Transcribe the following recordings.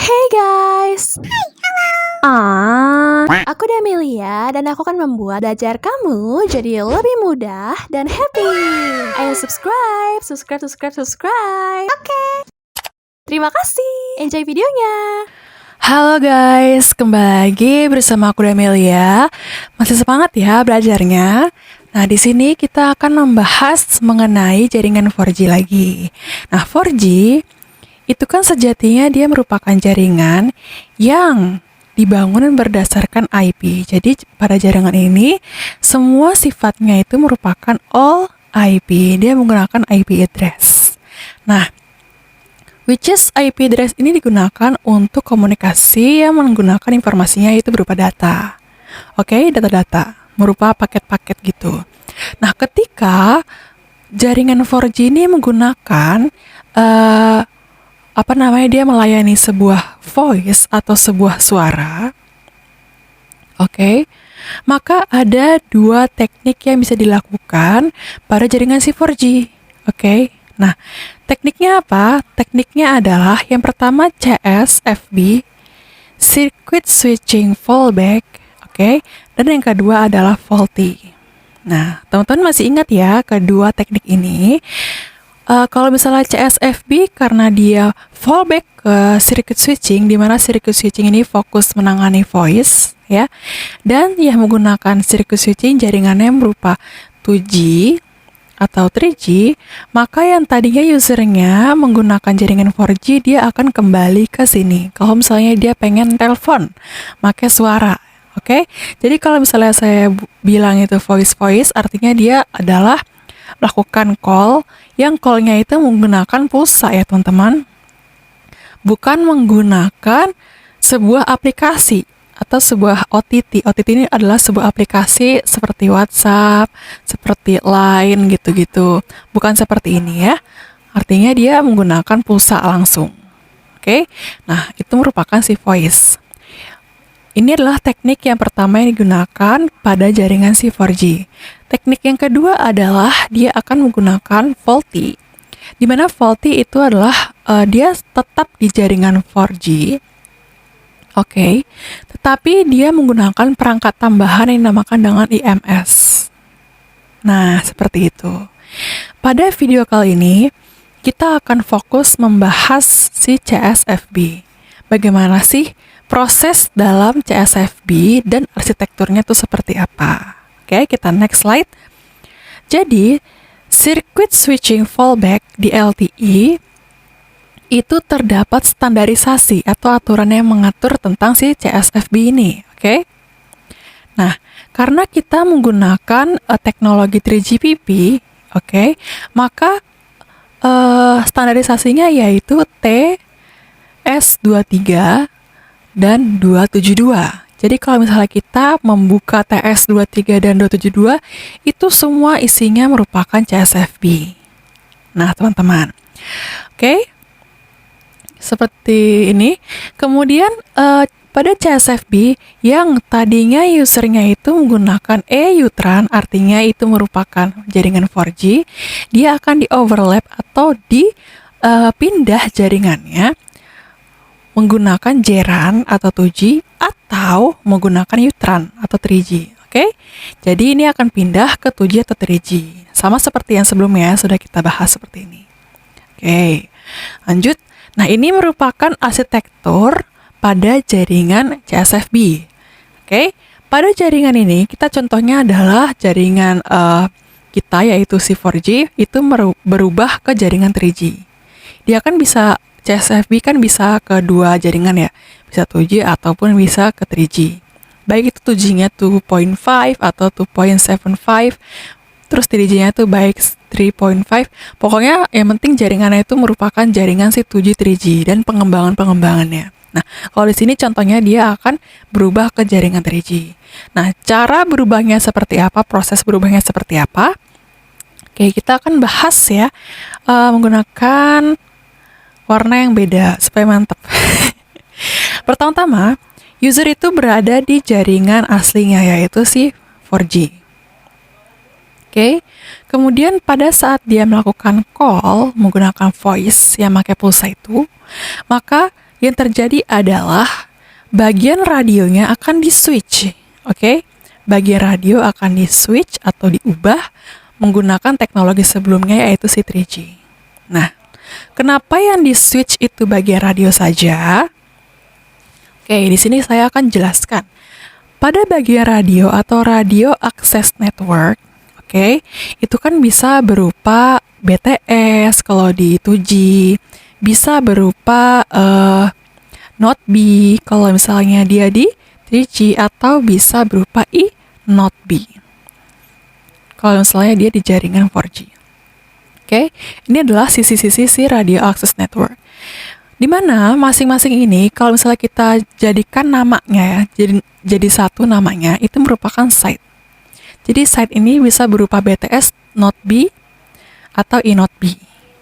Hey guys. Aku Damelia dan aku akan membuat belajar kamu jadi lebih mudah dan happy. Ayo subscribe. Oke. Terima kasih. Enjoy videonya. Halo guys, kembali lagi bersama aku Damelia. Masih semangat ya belajarnya? Nah, di sini kita akan membahas mengenai jaringan 4G lagi. Nah, 4G itu kan sejatinya dia merupakan jaringan yang dibangun berdasarkan IP. Jadi pada jaringan ini semua sifatnya itu merupakan all IP. Dia menggunakan IP address. Nah, which is IP address ini digunakan untuk komunikasi yang menggunakan informasinya itu berupa data. Oke, data-data berupa paket-paket gitu. Nah, ketika jaringan 4G ini menggunakan dia melayani sebuah voice atau sebuah suara. Oke. Maka ada dua teknik yang bisa dilakukan pada jaringan si 4G. Oke. Nah, tekniknya apa? Tekniknya adalah yang pertama CSFB, Circuit Switching Fallback, oke, dan yang kedua adalah faulty. Nah, teman-teman masih ingat ya kedua teknik ini? Kalau misalnya CSFB karena dia fallback ke circuit switching, di mana circuit switching ini fokus menangani voice, ya, dan yang menggunakan circuit switching jaringannya berupa 2G atau 3G, maka yang tadinya usernya menggunakan jaringan 4G dia akan kembali ke sini. Kalau misalnya dia pengen telepon, pakai suara, oke? Jadi kalau misalnya saya bilang itu voice, artinya dia adalah melakukan call, yang call-nya itu menggunakan pulsa ya teman-teman, bukan menggunakan sebuah aplikasi atau sebuah OTT. OTT ini adalah sebuah aplikasi seperti WhatsApp, seperti Line gitu-gitu. Bukan seperti ini ya. Artinya dia menggunakan pulsa langsung. Oke. Nah, itu merupakan si voice. Ini adalah teknik yang pertama yang digunakan pada jaringan si 4G. Teknik yang kedua adalah dia akan menggunakan faulty. Di mana faulty itu adalah dia tetap di jaringan 4G. Oke, tetapi dia menggunakan perangkat tambahan yang dinamakan dengan IMS. Nah, seperti itu. Pada video kali ini, kita akan fokus membahas si CSFB. Bagaimana sih proses dalam CSFB dan arsitekturnya itu seperti apa? Oke, kita next slide. Jadi, circuit switching fallback di LTE itu terdapat standarisasi atau aturan yang mengatur tentang si CSFB ini, oke? Nah, karena kita menggunakan teknologi 3GPP, oke, maka standarisasinya yaitu TS23 dan 272. Jadi kalau misalnya kita membuka TS23 dan 272, itu semua isinya merupakan CSFB. Nah, teman-teman, oke? Seperti ini. Kemudian pada CSFB yang tadinya usernya itu menggunakan E-Utran, artinya itu merupakan jaringan 4G, dia akan di-overlap atau dipindah jaringannya menggunakan JRAN atau 2G atau menggunakan Utran atau 3G. Oke? Jadi ini akan pindah ke 2G atau 3G. Sama seperti yang sebelumnya sudah kita bahas seperti ini. Oke. Lanjut. Nah, ini merupakan arsitektur pada jaringan CSFB. Oke? Pada jaringan ini kita contohnya adalah jaringan kita yaitu si 4G itu berubah ke jaringan 3G. Dia kan bisa CSFB kan bisa ke dua jaringan ya, bisa 2G ataupun bisa ke 3G. Baik itu 2G-nya 2.5 atau 2.75, terus 3G-nya itu baik 3.5. Pokoknya yang penting jaringannya itu merupakan jaringan si 2G 3G dan pengembangannya. Nah, kalau di sini contohnya dia akan berubah ke jaringan 3G. Nah, cara berubahnya seperti apa, proses berubahnya seperti apa? Oke, kita akan bahas ya menggunakan warna yang beda supaya mantap. Pertama-tama, user itu berada di jaringan aslinya yaitu si 4G. Oke. Kemudian pada saat dia melakukan call menggunakan voice yang pakai pulsa itu, maka yang terjadi adalah bagian radionya akan di-switch. Oke? Bagian radio akan di-switch atau diubah menggunakan teknologi sebelumnya, yaitu si 3G. Nah, kenapa yang di-switch itu bagian radio saja? Oke, di sini saya akan jelaskan. Pada bagian radio atau radio access network, oke, itu kan bisa berupa BTS kalau di 2G, bisa berupa Not B kalau misalnya dia di 3G, atau bisa berupa Not B kalau misalnya dia di jaringan 4G. Oke, ini adalah sisi-sisi si radio access network. Di mana masing-masing ini kalau misalnya kita jadikan namanya ya, jadi satu namanya, itu merupakan site. Jadi site ini bisa berupa BTS Not B atau Not B.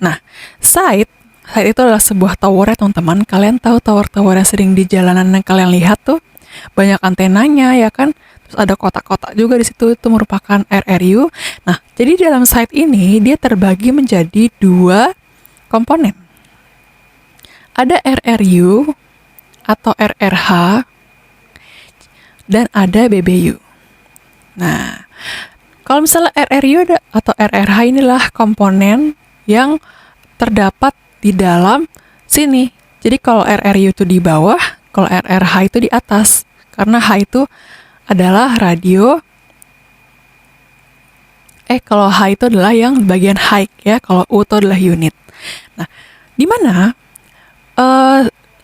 Nah, site itu adalah sebuah tower ya teman-teman. Kalian tahu tower-tower yang sering di jalanan yang kalian lihat tuh, banyak antenanya ya kan. Terus ada kotak-kotak juga di situ, itu merupakan RRU. Nah, jadi dalam site ini dia terbagi menjadi 2 komponen. Ada RRU atau RRH dan ada BBU. Nah, kalau misalnya RRU atau RRH inilah komponen yang terdapat di dalam sini. Jadi kalau RRU itu di bawah, kalau RRH itu di atas. Karena H itu adalah radio. Kalau H itu adalah yang bagian high ya, kalau U itu adalah unit. Nah, di mana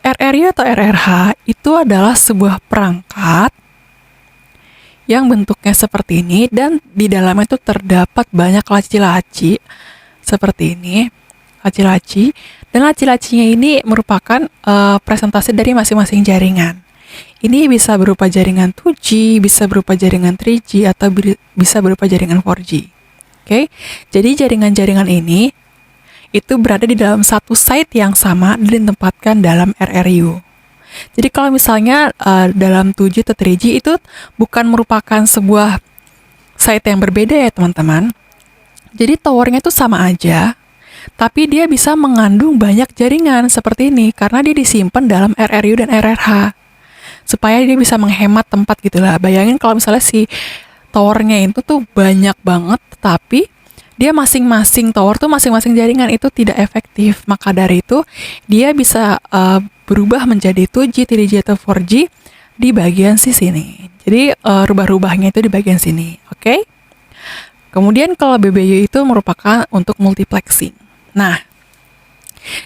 RRU atau RRH itu adalah sebuah perangkat yang bentuknya seperti ini, dan di dalamnya itu terdapat banyak laci-laci seperti ini, laci-laci, dan laci-lacinya ini merupakan presentasi dari masing-masing jaringan. Ini bisa berupa jaringan 2G, bisa berupa jaringan 3G, atau bisa berupa jaringan 4G. Oke, jadi jaringan-jaringan ini itu berada di dalam satu site yang sama dan ditempatkan dalam RRU. Jadi kalau misalnya dalam 2G atau 3G itu bukan merupakan sebuah site yang berbeda ya teman-teman. Jadi towernya itu sama aja, tapi dia bisa mengandung banyak jaringan seperti ini karena dia disimpan dalam RRU dan RRH. Supaya dia bisa menghemat tempat gitu lah. Bayangin kalau misalnya si towernya itu tuh banyak banget, tapi dia masing-masing tower tuh masing-masing jaringan itu tidak efektif. Maka dari itu dia bisa berubah menjadi 2G, 3G atau 4G di bagian sini. Jadi rubah-rubahnya itu di bagian sini. Oke? Kemudian kalau BBU itu merupakan untuk multiplexing. Nah,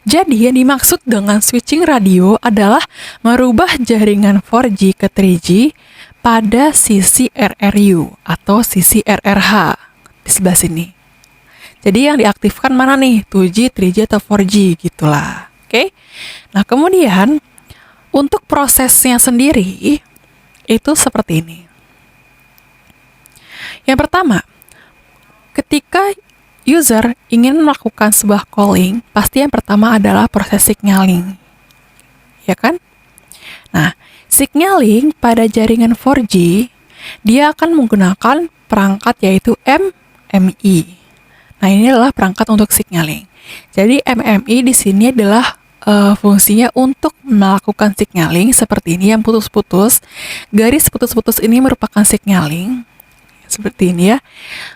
jadi yang dimaksud dengan switching radio adalah merubah jaringan 4G ke 3G pada sisi RRU atau sisi RRH di sebelah sini. Jadi yang diaktifkan mana nih? 2G, 3G, atau 4G gitulah. Oke? Nah, kemudian untuk prosesnya sendiri itu seperti ini. Yang pertama, ketika user ingin melakukan sebuah calling, pasti yang pertama adalah proses signaling. Ya kan? Nah, signaling pada jaringan 4G, dia akan menggunakan perangkat yaitu MMI. Nah, ini adalah perangkat untuk signaling. Jadi MMI di sini adalah fungsinya untuk melakukan signaling seperti ini yang putus-putus. Garis putus-putus ini merupakan signaling seperti ini ya.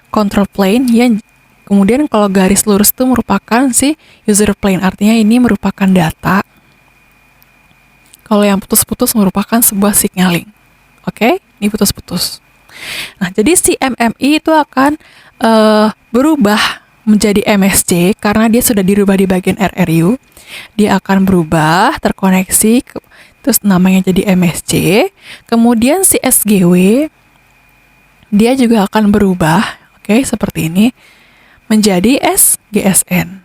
Control plane yang kemudian kalau garis lurus itu merupakan si user plane, artinya ini merupakan data. Kalau yang putus-putus merupakan sebuah signaling. Oke, ini putus-putus. Nah, jadi si MMI itu akan berubah menjadi MSC karena dia sudah dirubah di bagian RRU. Dia akan berubah, terkoneksi, terus namanya jadi MSC. Kemudian si SGW, dia juga akan berubah, oke, seperti ini, menjadi SGSN.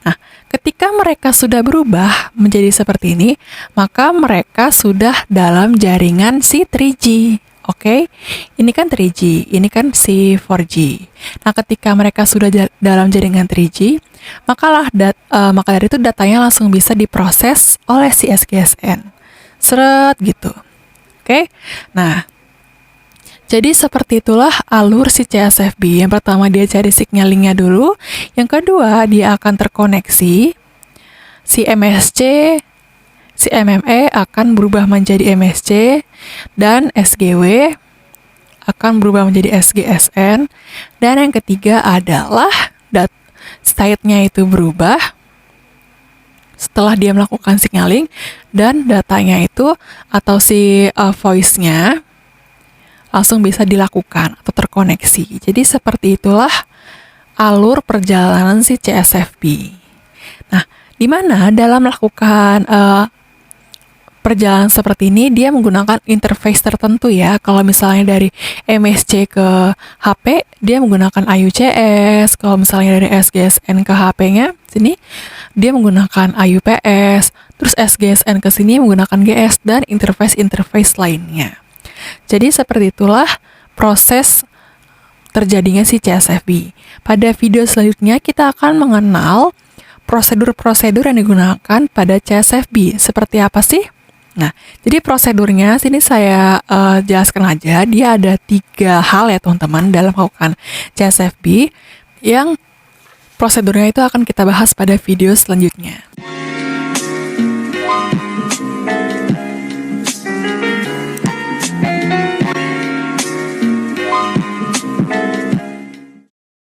Nah, ketika mereka sudah berubah menjadi seperti ini, maka mereka sudah dalam jaringan si 3G. Oke, ini kan 3G, ini kan si 4G. Nah, ketika mereka sudah dalam jaringan 3G, maka dari itu datanya langsung bisa diproses oleh si SGSN. Seret gitu. Oke, nah, jadi seperti itulah alur si CSFB. Yang pertama dia cari signalingnya dulu, yang kedua dia akan terkoneksi si MSC si MME akan berubah menjadi MSC, dan SGW akan berubah menjadi SGSN, dan yang ketiga adalah state-nya itu berubah setelah dia melakukan signaling, dan datanya itu atau si voice-nya langsung bisa dilakukan atau terkoneksi. Jadi seperti itulah alur perjalanan si CSFB. Nah, di mana dalam melakukan perjalanan seperti ini dia menggunakan interface tertentu ya. Kalau misalnya dari MSC ke HP dia menggunakan IUCS. Kalau misalnya dari SGSN ke HP-nya sini dia menggunakan IUPS. Terus SGSN ke sini menggunakan GS dan interface lainnya. Jadi seperti itulah proses terjadinya si CSFB. Pada video selanjutnya kita akan mengenal prosedur-prosedur yang digunakan pada CSFB. Seperti apa sih? Nah, jadi prosedurnya sini saya jelaskan aja. Dia ada 3 hal ya teman-teman dalam melakukan CSFB yang prosedurnya itu akan kita bahas pada video selanjutnya.